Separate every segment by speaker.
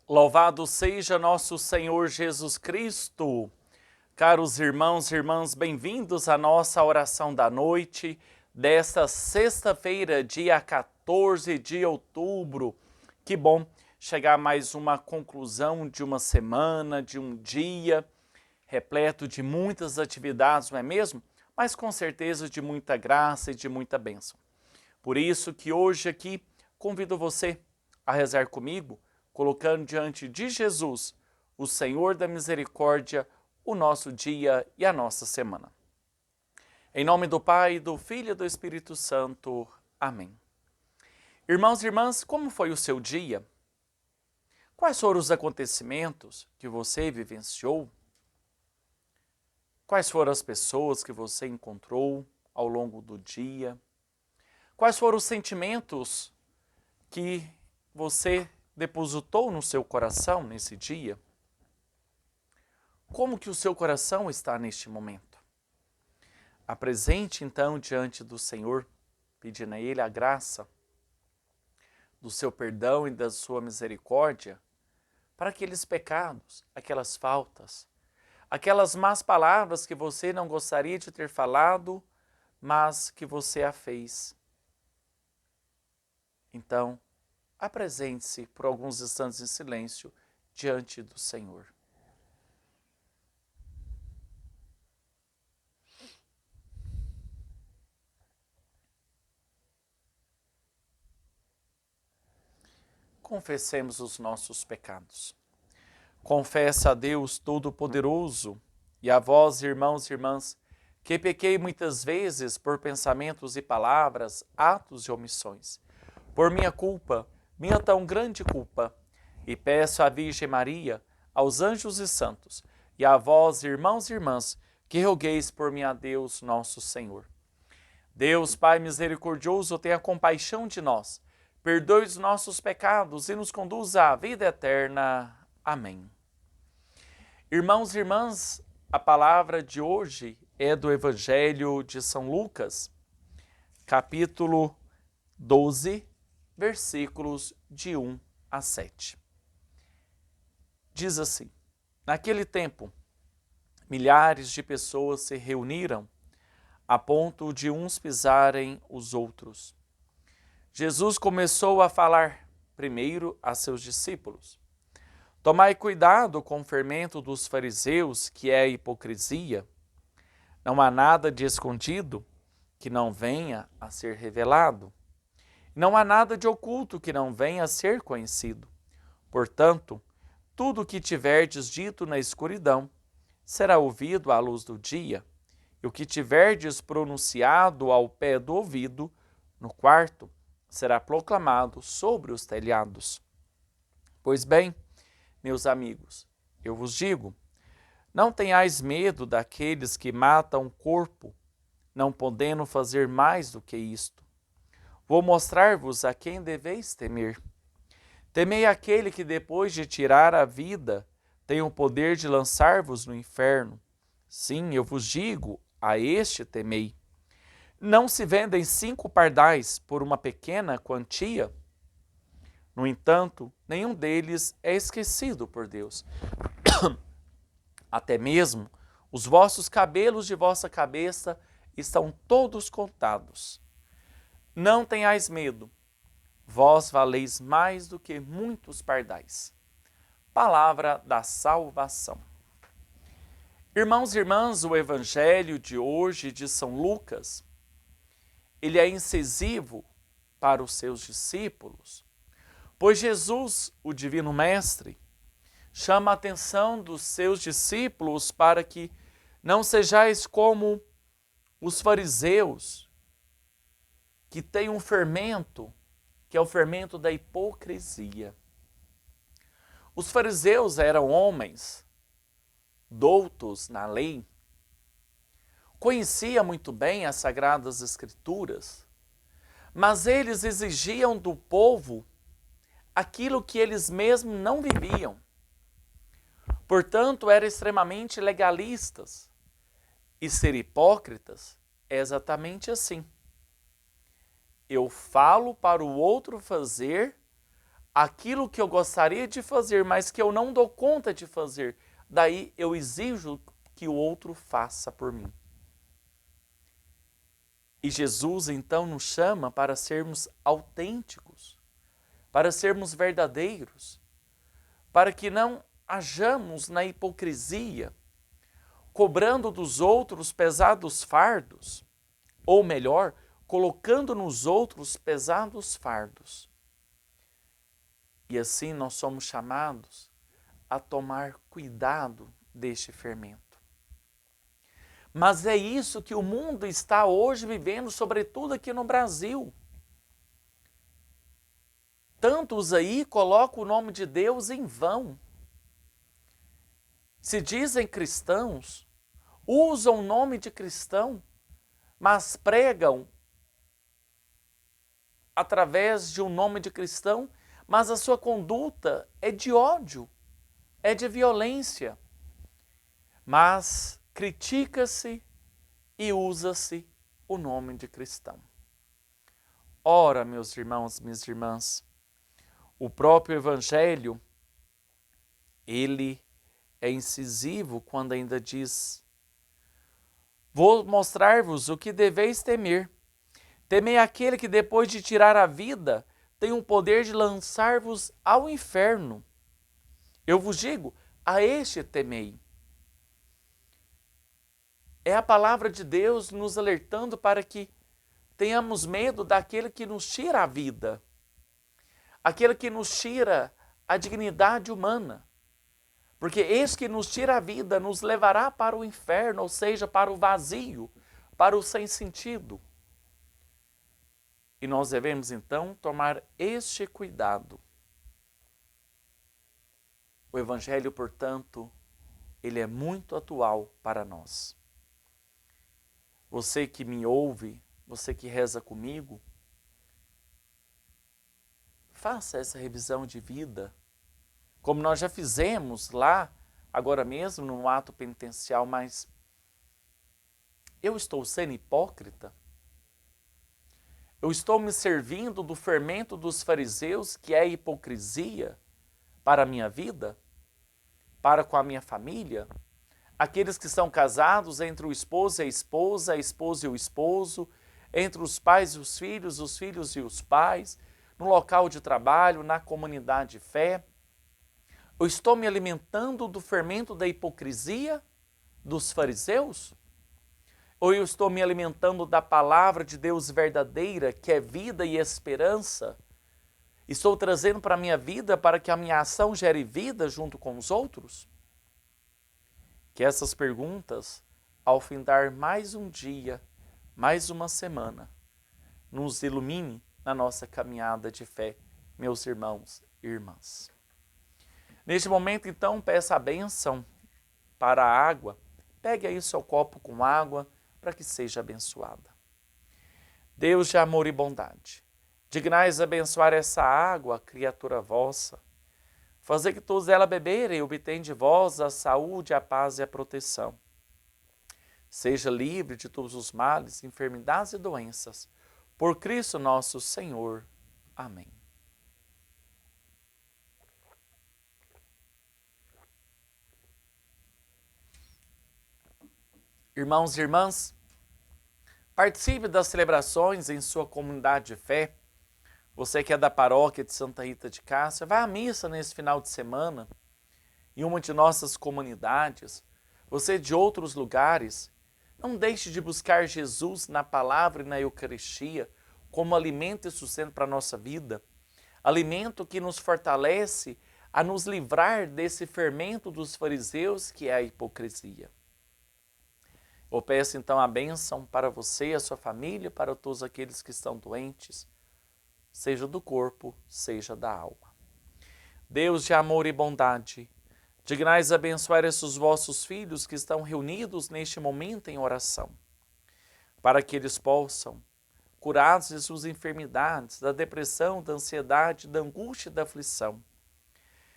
Speaker 1: Louvado seja nosso Senhor Jesus Cristo. Caros irmãos e irmãs, bem-vindos à nossa oração da noite desta sexta-feira, dia 14 de outubro. Que bom chegar a mais uma conclusão de uma semana, de um dia repleto de muitas atividades, não é mesmo? Mas com certeza de muita graça e de muita bênção. Por isso que hoje aqui convido você a rezar comigo, colocando diante de Jesus, o Senhor da Misericórdia, o nosso dia e a nossa semana. Em nome do Pai, do Filho e do Espírito Santo. Amém. Irmãos e irmãs, como foi o seu dia? Quais foram os acontecimentos que você vivenciou? Quais foram as pessoas que você encontrou ao longo do dia? Quais foram os sentimentos que você depositou no seu coração nesse dia? Como que o seu coração está neste momento? Apresente então diante do Senhor, pedindo a Ele a graça do seu perdão e da sua misericórdia para aqueles pecados, aquelas faltas, aquelas más palavras que você não gostaria de ter falado, mas que você a fez. Então, apresente-se por alguns instantes em silêncio diante do Senhor. Confessemos os nossos pecados. Confessa a Deus Todo-Poderoso e a vós, irmãos e irmãs, que pequei muitas vezes por pensamentos e palavras, atos e omissões. Por minha culpa, minha tão grande culpa, e peço à Virgem Maria, aos anjos e santos, e a vós, irmãos e irmãs, que rogueis por mim a Deus nosso Senhor. Deus, Pai misericordioso, tenha compaixão de nós, perdoe os nossos pecados e nos conduza à vida eterna. Amém. Irmãos e irmãs, a palavra de hoje é do Evangelho de São Lucas, capítulo 12, versículos de 1 a 7. Diz assim: naquele tempo, milhares de pessoas se reuniram a ponto de uns pisarem os outros. Jesus começou a falar primeiro a seus discípulos: tomai cuidado com o fermento dos fariseus, que é a hipocrisia. Não há nada de escondido que não venha a ser revelado. Não há nada de oculto que não venha a ser conhecido. Portanto, tudo o que tiverdes dito na escuridão será ouvido à luz do dia, e o que tiverdes pronunciado ao pé do ouvido, no quarto, será proclamado sobre os telhados. Pois bem, meus amigos, eu vos digo, não tenhais medo daqueles que matam o corpo, não podendo fazer mais do que isto. Vou mostrar-vos a quem deveis temer. Temei aquele que, depois de tirar a vida, tem o poder de lançar-vos no inferno. Sim, eu vos digo, a este temei. Não se vendem 5 pardais por uma pequena quantia? No entanto, nenhum deles é esquecido por Deus. Até mesmo os vossos cabelos de vossa cabeça estão todos contados. Não tenhais medo, vós valeis mais do que muitos pardais. Palavra da salvação. Irmãos e irmãs, o Evangelho de hoje de São Lucas, ele é incisivo para os seus discípulos, pois Jesus, o Divino Mestre, chama a atenção dos seus discípulos para que não sejais como os fariseus, que têm um fermento, que é o fermento da hipocrisia. Os fariseus eram homens doutos na lei, conheciam muito bem as Sagradas Escrituras, mas eles exigiam do povo aquilo que eles mesmos não viviam. Portanto, eram extremamente legalistas. E ser hipócritas é exatamente assim. Eu falo para o outro fazer aquilo que eu gostaria de fazer, mas que eu não dou conta de fazer. Daí eu exijo que o outro faça por mim. E Jesus então nos chama para sermos autênticos, para sermos verdadeiros, para que não hajamos na hipocrisia, cobrando dos outros pesados fardos, ou melhor, colocando nos outros pesados fardos. E assim nós somos chamados a tomar cuidado deste fermento. Mas é isso que o mundo está hoje vivendo, sobretudo aqui no Brasil. Tantos aí colocam o nome de Deus em vão. Se dizem cristãos, usam o nome de cristão, mas pregam através de um nome de cristão, mas a sua conduta é de ódio, é de violência. Mas critica-se e usa-se o nome de cristão. Ora, meus irmãos, minhas irmãs, o próprio Evangelho, ele é incisivo quando ainda diz: vou mostrar-vos o que deveis temer. Temei aquele que depois de tirar a vida tem o poder de lançar-vos ao inferno. Eu vos digo, a este temei. É a palavra de Deus nos alertando para que tenhamos medo daquele que nos tira a vida, aquele que nos tira a dignidade humana. Porque esse que nos tira a vida nos levará para o inferno, ou seja, para o vazio, para o sem sentido. E nós devemos então tomar este cuidado. O Evangelho, portanto, ele é muito atual para nós. Você que me ouve, você que reza comigo, faça essa revisão de vida, como nós já fizemos lá, agora mesmo, no ato penitencial, mas eu estou sendo hipócrita? Eu estou me servindo do fermento dos fariseus, que é a hipocrisia, para a minha vida? Para com a minha família? Aqueles que são casados entre o esposo e a esposa e o esposo, entre os pais e os filhos e os pais, no local de trabalho, na comunidade de fé. Eu estou me alimentando do fermento da hipocrisia dos fariseus? Ou eu estou me alimentando da palavra de Deus verdadeira, que é vida e esperança? Estou trazendo para a minha vida para que a minha ação gere vida junto com os outros? Que essas perguntas, ao findar mais um dia, mais uma semana, nos ilumine na nossa caminhada de fé, meus irmãos e irmãs. Neste momento, então, peça a bênção para a água. Pegue aí o seu copo com água para que seja abençoada. Deus de amor e bondade, dignais abençoar essa água, criatura vossa, fazer que todos ela beberem e obtenham de vós a saúde, a paz e a proteção. Seja livre de todos os males, enfermidades e doenças. Por Cristo nosso Senhor. Amém. Irmãos e irmãs, participe das celebrações em sua comunidade de fé. Você que é da paróquia de Santa Rita de Cássia, vá à missa nesse final de semana em uma de nossas comunidades. Você de outros lugares, não deixe de buscar Jesus na palavra e na Eucaristia como alimento e sustento para a nossa vida. Alimento que nos fortalece a nos livrar desse fermento dos fariseus que é a hipocrisia. Eu peço então a bênção para você e a sua família, para todos aqueles que estão doentes, seja do corpo, seja da alma. Deus de amor e bondade, dignais abençoar esses vossos filhos que estão reunidos neste momento em oração, para que eles possam, curados de suas enfermidades, da depressão, da ansiedade, da angústia e da aflição,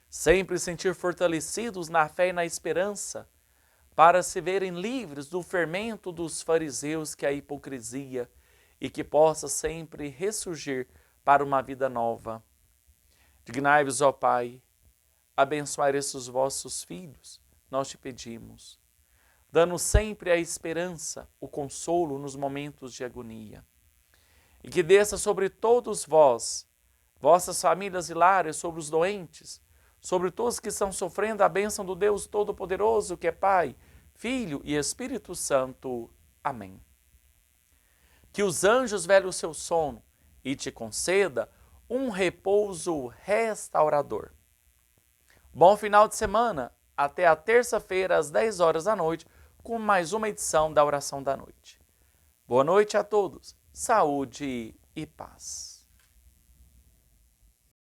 Speaker 1: sempre sentir fortalecidos na fé e na esperança, para se verem livres do fermento dos fariseus, que é a hipocrisia, e que possa sempre ressurgir para uma vida nova. Dignai-vos, ó Pai, abençoar esses vossos filhos, nós te pedimos, dando sempre a esperança, o consolo nos momentos de agonia. E que desça sobre todos vós, vossas famílias e lares, sobre os doentes, sobre todos que estão sofrendo a bênção do Deus Todo-Poderoso, que é Pai, Filho e Espírito Santo. Amém. Que os anjos velem o seu sono e te conceda um repouso restaurador. Bom final de semana, até a terça-feira às 10 horas da noite, com mais uma edição da Oração da Noite. Boa noite a todos, saúde e paz.